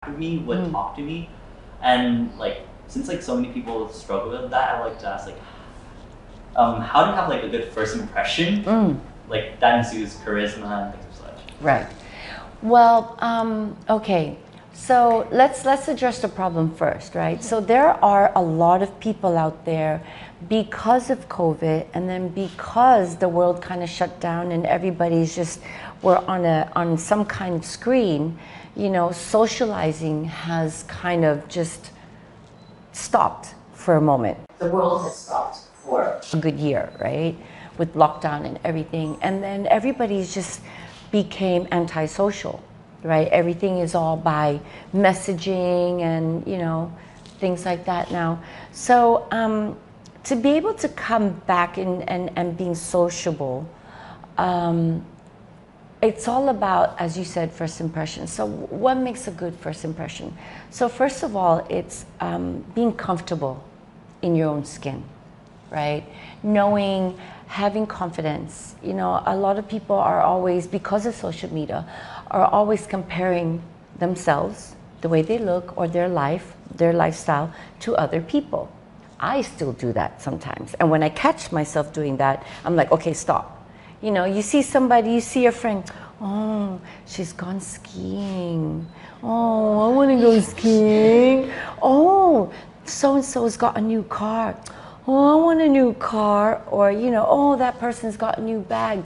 with me, would talk to me, and like since like so many people struggle with that, I like to ask like, how do you have like a good first impression, like that ensues charisma and things of such. Right. Well, okay. So let's address the problem first, right? So there are a lot of people out there because of COVID, and then because the world kind of shut down and everybody's just we're on some kind of screen, you know, socializing has kind of just stopped for a moment. The world has stopped for a good year, right? With lockdown and everything, and then everybody's just became antisocial. Right, everything is all by messaging and you know things like that now. So to be able to come back and being sociable, it's all about, as you said, first impression. So what makes a good first impression? So first of all, it's being comfortable in your own skin, right? Knowing, having confidence. You know, a lot of people are always, because of social media, are always comparing themselves, the way they look or their life, their lifestyle to other people. I still do that sometimes. And when I catch myself doing that, I'm like, okay, stop. You know, you see somebody, you see a friend, oh, she's gone skiing. Oh, I want to go skiing. Oh, so-and-so's got a new car. Oh, I want a new car. Or, you know, oh, that person's got a new bag.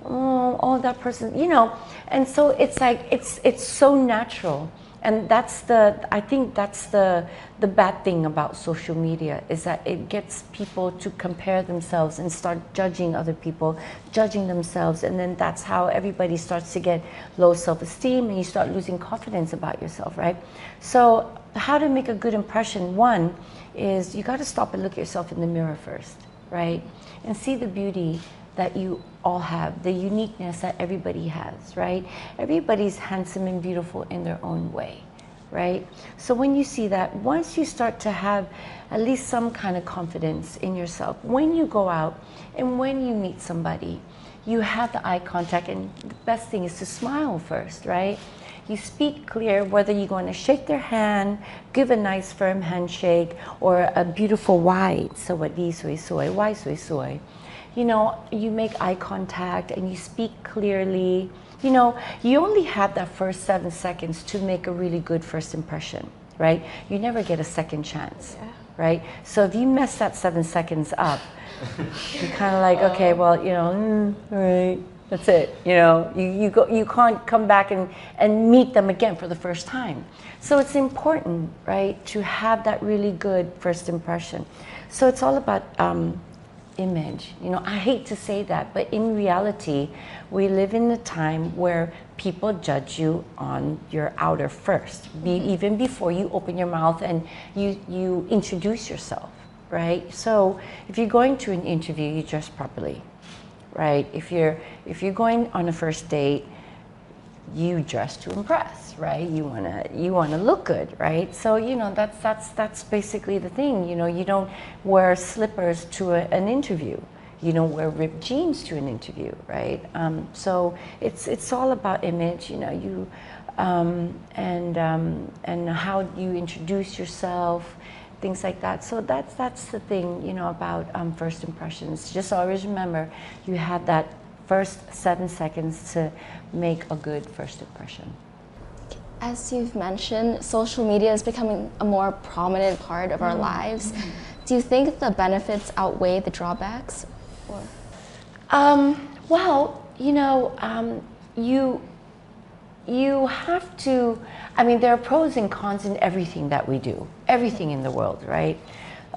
Oh, that person, you know. And so it's like, it's so natural. And I think that's the bad thing about social media, is that it gets people to compare themselves and start judging other people, judging themselves, and then that's how everybody starts to get low self-esteem and you start losing confidence about yourself, right? So how to make a good impression, one is you got to stop and look at yourself in the mirror first, right? And see the beauty that you all have, the uniqueness that everybody has, right? Everybody's handsome and beautiful in their own way, right? So when you see that, once you start to have at least some kind of confidence in yourself, when you go out and when you meet somebody, you have the eye contact, and the best thing is to smile first, right? You speak clear, whether you're going to shake their hand, give a nice firm handshake, or a beautiful why, sawadi soy soy, why soy soy. You know, you make eye contact and you speak clearly. You know, you only have that first 7 seconds to make a really good first impression, right? You never get a second chance, right? So if you mess that 7 seconds up, you're kind of like, okay, well, you know, all right, that's it. You know, you can't come back and meet them again for the first time. So it's important, right, to have that really good first impression. So it's all about image. You know, I hate to say that, but in reality, we live in a time where people judge you on your outer first, even before you open your mouth and you introduce yourself, right? So if you're going to an interview, you dress properly, right? If you're going on a first date, you dress to impress, right? You wanna look good, right? So you know that's basically the thing. You know, you don't wear slippers to an interview. You don't wear ripped jeans to an interview, right? So it's all about image. You know, and how you introduce yourself, things like that. So that's the thing, you know, about first impressions. Just always remember, you have that first 7 seconds to make a good first impression. As you've mentioned, social media is becoming a more prominent part of our lives. Do you think the benefits outweigh the drawbacks? Or? Well, you know, you have to, I mean, there are pros and cons in everything that we do, everything in the world, right?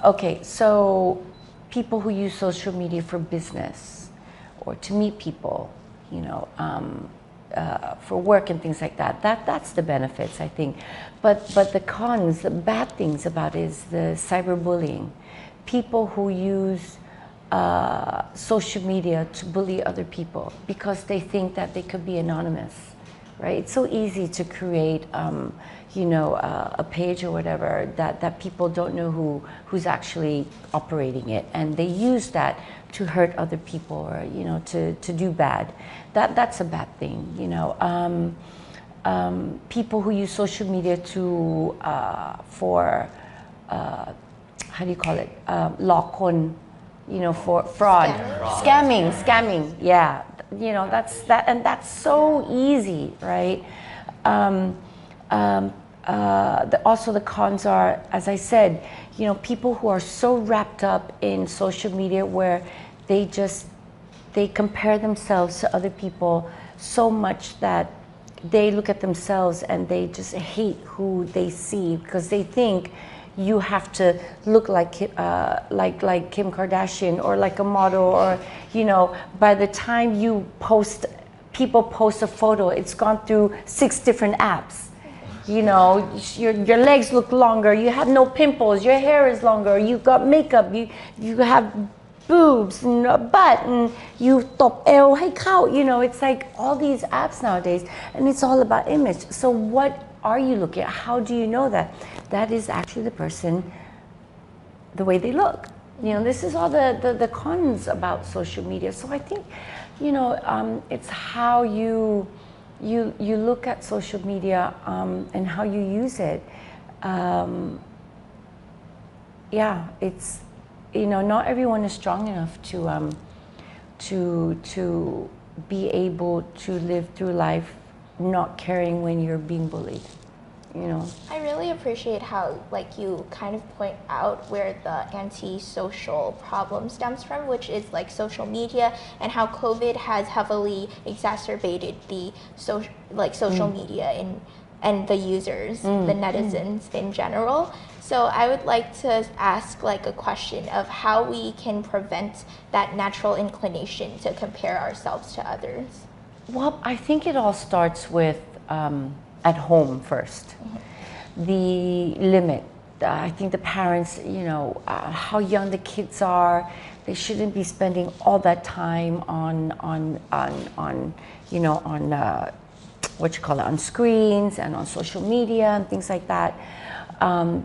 Okay, so people who use social media for business, or to meet people, you know, for work and things like that. That's the benefits, I think. But the cons, the bad things about it is the cyberbullying. People who use social media to bully other people because they think that they could be anonymous, right? It's so easy to create, you know, a page or whatever that people don't know who's actually operating it, and they use that to hurt other people, or you know, to do bad. That's a bad thing, you know. people who use social media to for how do you call it? Lokon, for fraud, scamming. Yeah, and that's so easy, right? Also, the cons are, as I said, people who are so wrapped up in social media where they compare themselves to other people so much that they look at themselves and they just hate who they see, because they think you have to look like Kim Kardashian or like a model, or by the time people post a photo, it's gone through 6 different apps. Your legs look longer, you have no pimples, your hair is longer, you've got makeup, you have boobs and a butt, and you top el hai khao, it's like all these apps nowadays, and it's all about image. So what are you looking at? How do you know that? That is actually the person, the way they look. This is all the cons about social media. So I think, it's how you look at social media and how you use it. It's not everyone is strong enough to be able to live through life not caring when you're being bullied. I really appreciate how you kind of point out where the anti-social problem stems from, which is social media, and how COVID has heavily exacerbated the social media and the users, the netizens in general. So I would like to ask a question of how we can prevent that natural inclination to compare ourselves to others. Well, I think it all starts with at home first. The limit. I think the parents, how young the kids are, they shouldn't be spending all that time on on screens and on social media and things like that.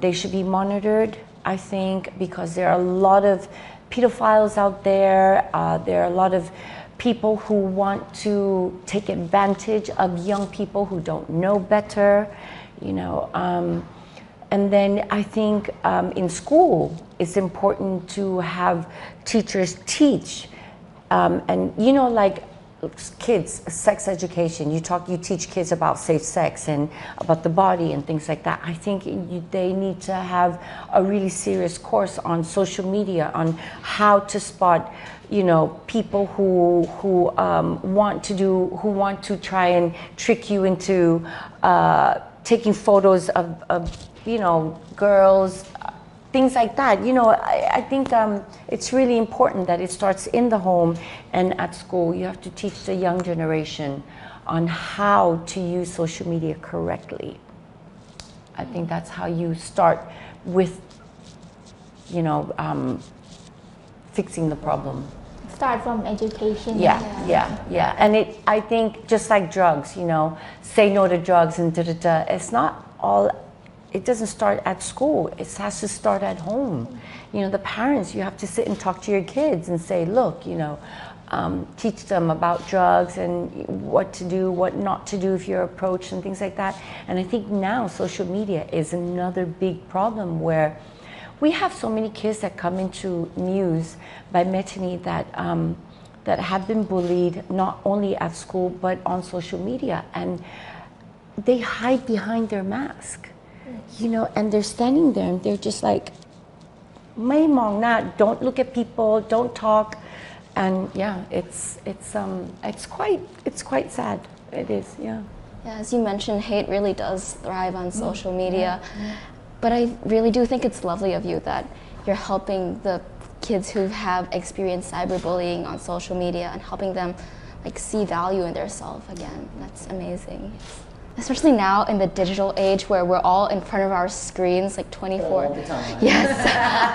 They should be monitored, I think, because there are a lot of pedophiles out there. There are a lot of people who want to take advantage of young people who don't know better, and then I think in school it's important to have teachers teach, and kids, sex education. You teach kids about safe sex and about the body and things like that. I think they need to have a really serious course on social media, on how to spot, people who want to try and trick you into taking photos of girls. Things like that. I think it's really important that it starts in the home and at school. You have to teach the young generation on how to use social media correctly. I think that's how you start with, fixing the problem. Start from education. Yeah. And I think just like drugs, say no to drugs and da-da-da. It's not all. It doesn't start at school. It has to start at home. The parents, you have to sit and talk to your kids and say, look, teach them about drugs and what to do, what not to do if you're approached and things like that. And I think now social media is another big problem where we have so many kids that come into Muse by Metinee that have been bullied not only at school but on social media, and they hide behind their mask. And they're standing there and they're just like, "May mong na, don't look at people, don't talk," and it's quite sad. It is, yeah. Yeah, as you mentioned, hate really does thrive on social media, but I really do think it's lovely of you that you're helping the kids who have experienced cyberbullying on social media and helping them see value in their self again. That's amazing. Especially now in the digital age where we're all in front of our screens 24. All the time. Yes,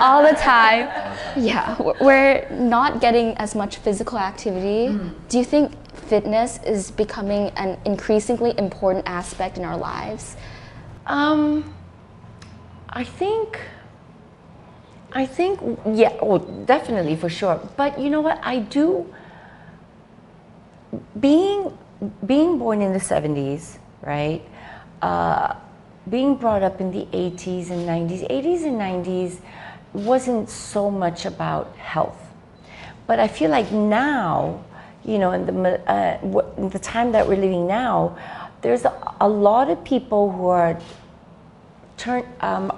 all the time. Yeah, we're not getting as much physical activity. Do you think fitness is becoming an increasingly important aspect in our lives? I think, definitely, for sure. But you know what, being born in the 70s, right? Being brought up in the 80s and 90s wasn't so much about health. But I feel like now, you know, in the time that we're living now, there's a lot of people who are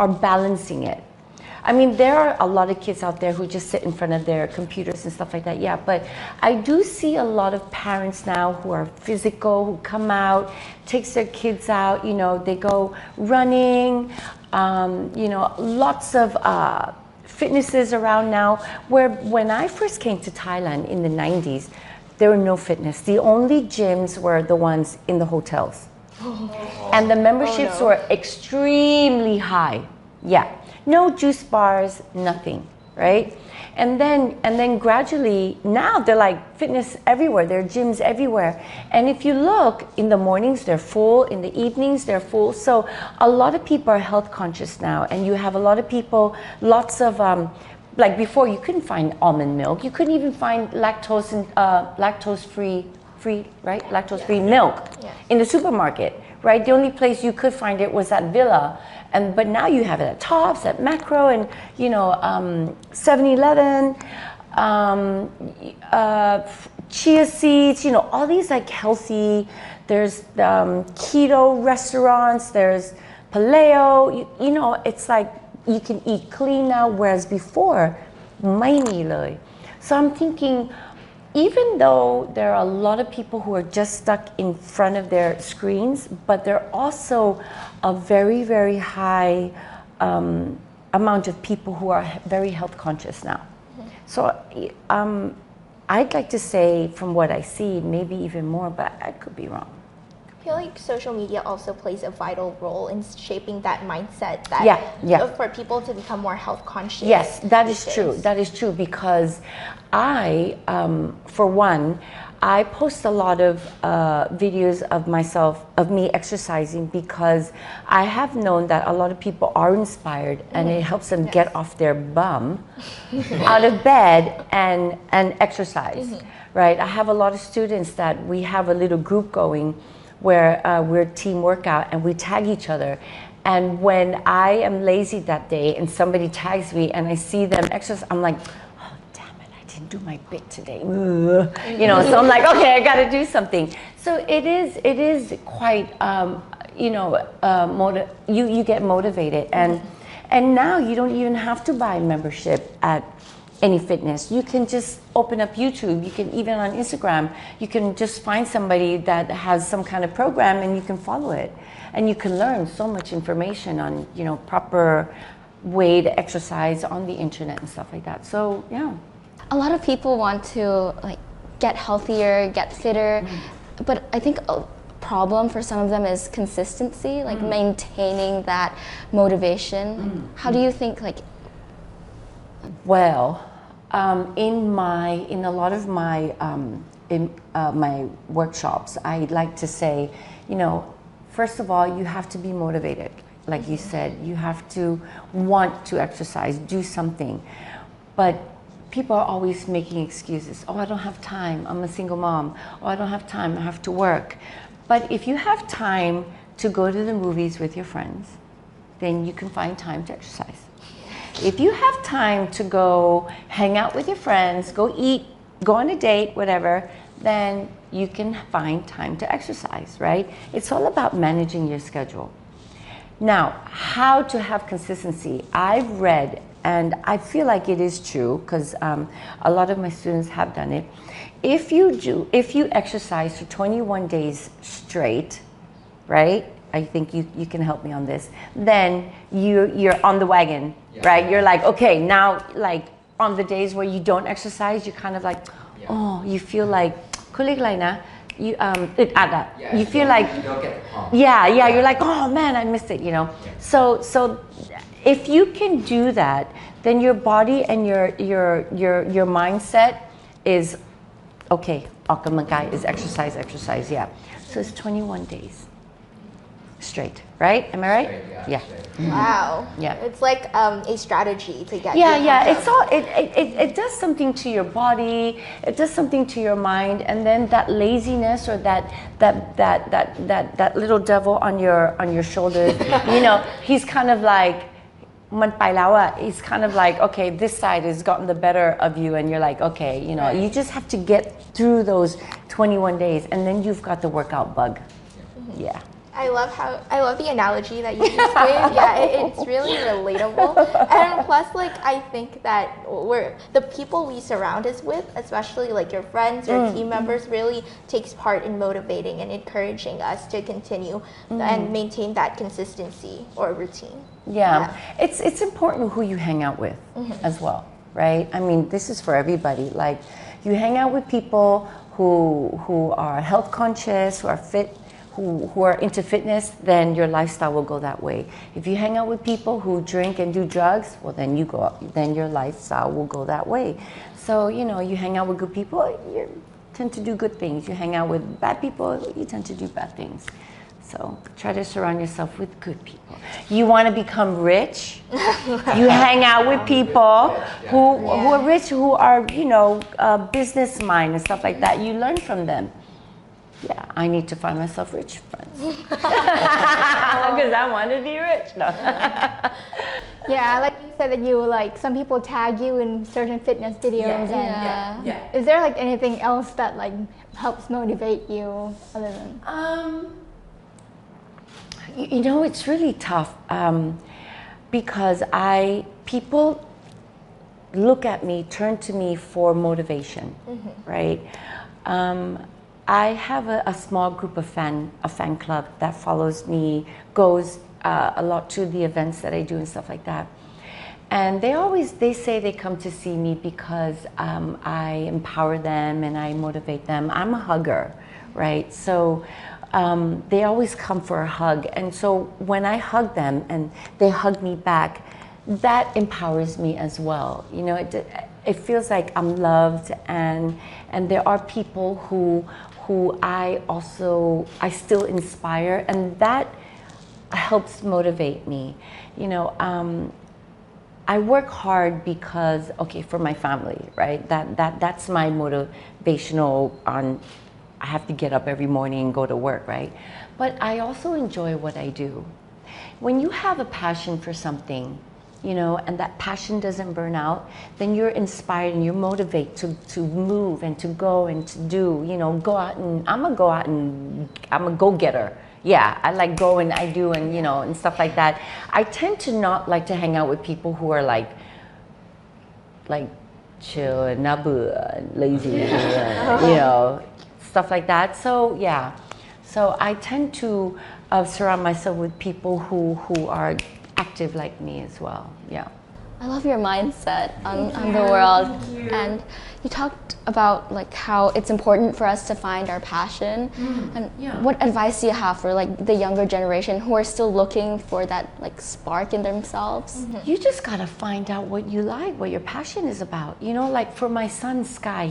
balancing it. I mean, there are a lot of kids out there who just sit in front of their computers and stuff like that, yeah, but I do see a lot of parents now who are physical, who come out, takes their kids out, you know, they go running, you know, lots of fitnesses around now, where when I first came to Thailand in the 90s, there were no fitness. The only gyms were the ones in the hotels. And the memberships were extremely high, yeah. No juice bars, nothing, right? And then gradually, now they're like fitness everywhere. There are gyms everywhere. And if you look, in the mornings, they're full. In the evenings, they're full. So a lot of people are health conscious now. And you have a lot of people, lots of, like before, you couldn't find almond milk. You couldn't even find lactose-free, right? Lactose-free milk in the supermarket, right? The only place you could find it was at Villa. But now you have it at Tops, at Macro, and you know, 7-Eleven, chia seeds, you know, all these like healthy. There's keto restaurants. There's paleo. You know, it's like you can eat clean now, whereas before, ไม่มีเลย. So I'm thinking, even though there are a lot of people who are just stuck in front of their screens, but there are also a very, very high amount of people who are very health conscious now. So I'd like to say, from what I see, maybe even more, but I could be wrong. I feel like social media also plays a vital role in shaping that mindset that for people to become more health conscious. Yes, that is true. That is true, because I, for one, I post a lot of videos of myself, of me exercising, because I have known that a lot of people are inspired and it helps them get off their bum out of bed and exercise, right? I have a lot of students that we have a little group going where we're team workout and we tag each other. And when I am lazy that day and somebody tags me and I see them exercise, I'm like, oh, damn it, I didn't do my bit today. You know, so I'm like, okay, I gotta do something. So it is quite, you know, you get motivated. And now you don't even have to buy membership at any fitness. You can just open up YouTube. You can, even on Instagram, you can just find somebody that has some kind of program and you can follow it. And you can learn so much information on, you know, proper way to exercise on the internet and stuff like that. So, yeah. A lot of people want to like get healthier, get fitter, but I think a problem for some of them is consistency, like maintaining that motivation. How do you think, like? Well, in a lot of my my workshops, I like to say, you know, first of all, you have to be motivated. Like you said, you have to want to exercise, do something. But people are always making excuses. Oh, I don't have time. I'm a single mom. Oh, I don't have time. I have to work. But if you have time to go to the movies with your friends, then you can find time to exercise. If you have time to go hang out with your friends, go eat, go on a date, whatever, then you can find time to exercise, right? It's all about managing your schedule. Now, how to have consistency? I've read, and I feel like it is true, because a lot of my students have done it. If you exercise for 21 days straight, right? I think you can help me on this. Then you're on the wagon, right? You're like, okay, now, like on the days where you don't exercise, you're kind of like, oh, you feel like, you you feel like, you don't get the pump. You're like, oh man, I missed it, you know. So if you can do that, then your body and your mindset is okay. ออกกำลังกาย is exercise, yeah. So it's 21 days. straight, right? Am I right? Straight, Yeah. straight. Wow. Yeah. It's like a strategy to get Yeah, you yeah. pumped It's up. all it does something to your body. It does something to your mind, and then that laziness or that little devil on your shoulders. You know, he's kind of like. มันไปแล้วอะ He's kind of like, okay, this side has gotten the better of you, and you're like, okay, you know, you just have to get through those 21 days, and then you've got the workout bug. Yeah. I love the analogy that you just gave. Yeah, it's really relatable. And plus, like, I think that the people we surround us with, especially like your friends or team members, really takes part in motivating and encouraging us to continue and maintain that consistency or routine. Yeah. It's important who you hang out with as well, right? I mean, this is for everybody. Like, you hang out with people who are health conscious, who are fit, who are into fitness, then your lifestyle will go that way. If you hang out with people who drink and do drugs, well, then your lifestyle will go that way. So, you know, you hang out with good people, you tend to do good things. You hang out with bad people, you tend to do bad things. So try to surround yourself with good people. You want to become rich? You hang out with people who are rich, who are, you know, business mind and stuff like that. You learn from them. Yeah, I need to find myself rich friends. Because I want to be rich. No. Yeah, like you said that you like some people tag you in certain fitness videos and Yeah. is there like anything else that like helps motivate you other than You know, it's really tough because people look at me, turn to me for motivation, right? I have a small group of a fan club that follows me, goes a lot to the events that I do and stuff like that. And they say they come to see me because I empower them and I motivate them. I'm a hugger, right? So they always come for a hug. And so when I hug them and they hug me back, that empowers me as well. You know, it feels like I'm loved, and there are people who I still inspire, and that helps motivate me. You know, I work hard because, okay, for my family, right? That's my motivational I have to get up every morning and go to work, right? But I also enjoy what I do. When you have a passion for something, you know, and that passion doesn't burn out, then you're inspired and you're motivated to move and to go and to do, you know, I'm a go-getter. Yeah, I like go and I do and, you know, and stuff like that. I tend to not like to hang out with people who are like chill and lazy, you know, stuff like that. So yeah, so I tend to surround myself with people who are active like me as well. Yeah. I love your mindset on the world. And you talked about like how it's important for us to find our passion. And what advice do you have for like the younger generation who are still looking for that like spark in themselves? You just gotta find out what you like, what your passion is about. You know, like for my son Sky,